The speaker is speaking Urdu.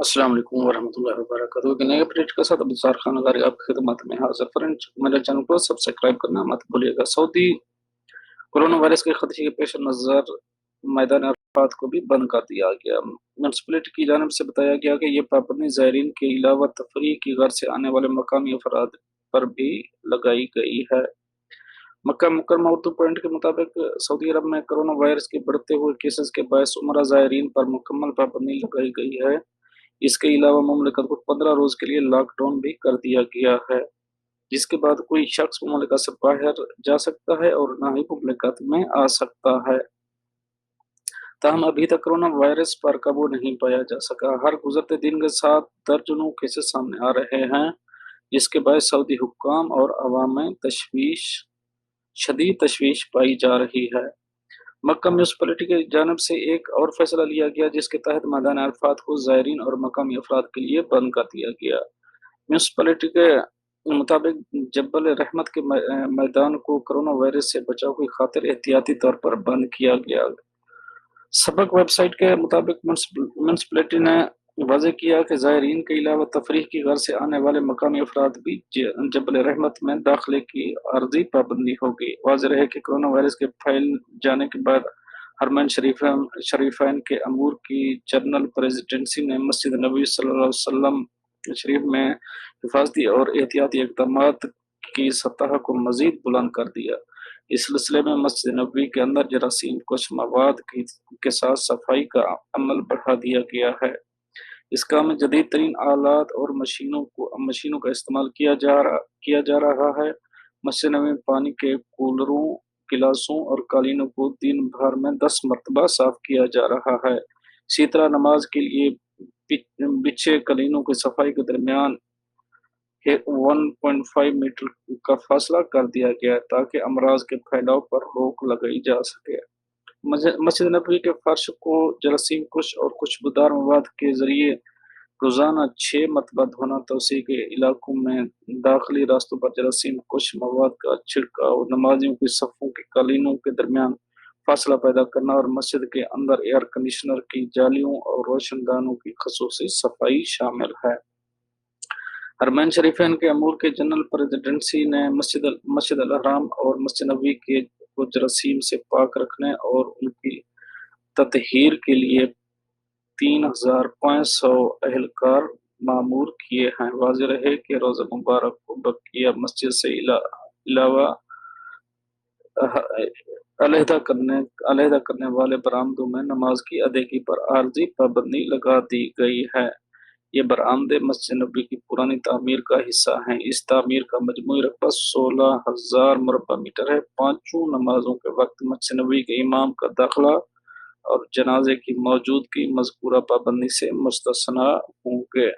السلام علیکم ورحمۃ اللہ وبرکاتہ کے نئے اپڈیٹ کے ساتھ ابصار خان اداری آپ کی خدمت میں حاضر فرنٹ میرے چینل کو سبسکرائب کرنا مت بھولیے گا۔ سعودی کورونا وائرس کے خدشے کے پیش نظر میدان عرفات کو بھی بند کر دیا گیا۔ میونسپلٹی کی جانب سے بتایا گیا کہ یہ پابندی زائرین کے علاوہ تفریح کی غرض سے آنے والے مقامی افراد پر بھی لگائی گئی ہے۔ مکہ مکرمہ اردو پوائنٹ کے مطابق سعودی عرب میں کرونا وائرس کے بڑھتے ہوئے کیسز کے باعث عمرہ زائرین پر مکمل پابندی لگائی گئی ہے۔ اس کے علاوہ مملکت کو 15 روز کے لیے لاک ڈاؤن بھی کر دیا گیا ہے، جس کے بعد کوئی شخص مملکت سے باہر جا سکتا ہے اور نہ ہی مملکت میں آ سکتا ہے۔ تاہم ابھی تک کرونا وائرس پر قابو نہیں پایا جا سکا۔ ہر گزرتے دن کے ساتھ درجنوں کیسز سامنے آ رہے ہیں، جس کے باعث سعودی حکام اور عوام میں شدید تشویش پائی جا رہی ہے۔ مکہ میونسپلٹی کی جانب سے ایک اور فیصلہ لیا گیا، جس کے تحت میدان عرفات کو زائرین اور مقامی افراد کے لیے بند کر دیا گیا۔ میونسپلٹی کے مطابق جبل رحمت کے میدان کو کرونا وائرس سے بچاؤ کی خاطر احتیاطی طور پر بند کیا گیا۔ سبق ویب سائٹ کے مطابق میونسپلٹی نے واضح کیا کہ زائرین کے علاوہ تفریح کی غرض سے آنے والے مقامی افراد بھی جبل رحمت میں داخلے کی عارضی پابندی ہوگی۔ واضح رہے کہ کرونا وائرس کے پھیل جانے کے بعد حرمین شریفین کے امور کی جنرل پریزیڈنسی نے مسجد نبوی صلی اللہ علیہ وسلم شریف میں حفاظتی اور احتیاطی اقدامات کی سطح کو مزید بلند کر دیا۔ اس سلسلے میں مسجد نبوی کے اندر جراثیم کش مواد کے ساتھ صفائی کا عمل بڑھا دیا گیا ہے۔ اس کام میں جدید ترین آلات اور مشینوں کا استعمال کیا جا رہا ہے۔ مسجد نبوی میں پانی کے کولروں، گلاسوں اور قالینوں کو دن بھر میں 10 مرتبہ صاف کیا جا رہا ہے۔ اسی طرح نماز کے لیے بچھے قالینوں کی صفائی کے درمیان 1.5 میٹر کا فاصلہ کر دیا گیا ہے تاکہ امراض کے پھیلاؤ پر روک لگائی جا سکے۔ مسجد نبوی کے فرش کو جراثیم کش اور خوشبودار مواد کے ذریعے روزانہ 6 مرتبہ دھونا، توسیع کے علاقوں میں داخلی راستوں پر جراثیم کش مواد کا چھڑکاؤ، نمازیوں کی صفوں کے قالینوں کے درمیان فاصلہ پیدا کرنا اور مسجد کے اندر ایئر کنڈیشنر کی جالیوں اور روشن دانوں کی خصوصی صفائی شامل ہے۔ حرمین شریفین کے امور کے جنرل پریزیڈنسی نے مسجد الحرام اور مسجد نبوی کو جراثیم سے پاک رکھنے اور ان کی تطہیر کے لیے 3500 اہلکار مامور کیے ہیں۔ واضح رہے کہ روزہ مبارک کو بقیہ مسجد سے علاوہ علیحدہ کرنے والے برآمدوں میں نماز کی ادائیگی پر عارضی پابندی لگا دی گئی ہے۔ یہ برآمدیں مسجد نبوی کی پرانی تعمیر کا حصہ ہیں۔ اس تعمیر کا مجموعی رقبہ 16,000 مربع میٹر ہے۔ پانچوں نمازوں کے وقت مسجد نبوی کے امام کا داخلہ اور جنازے کی موجودگی مذکورہ پابندی سے مستثنی ہوں گے۔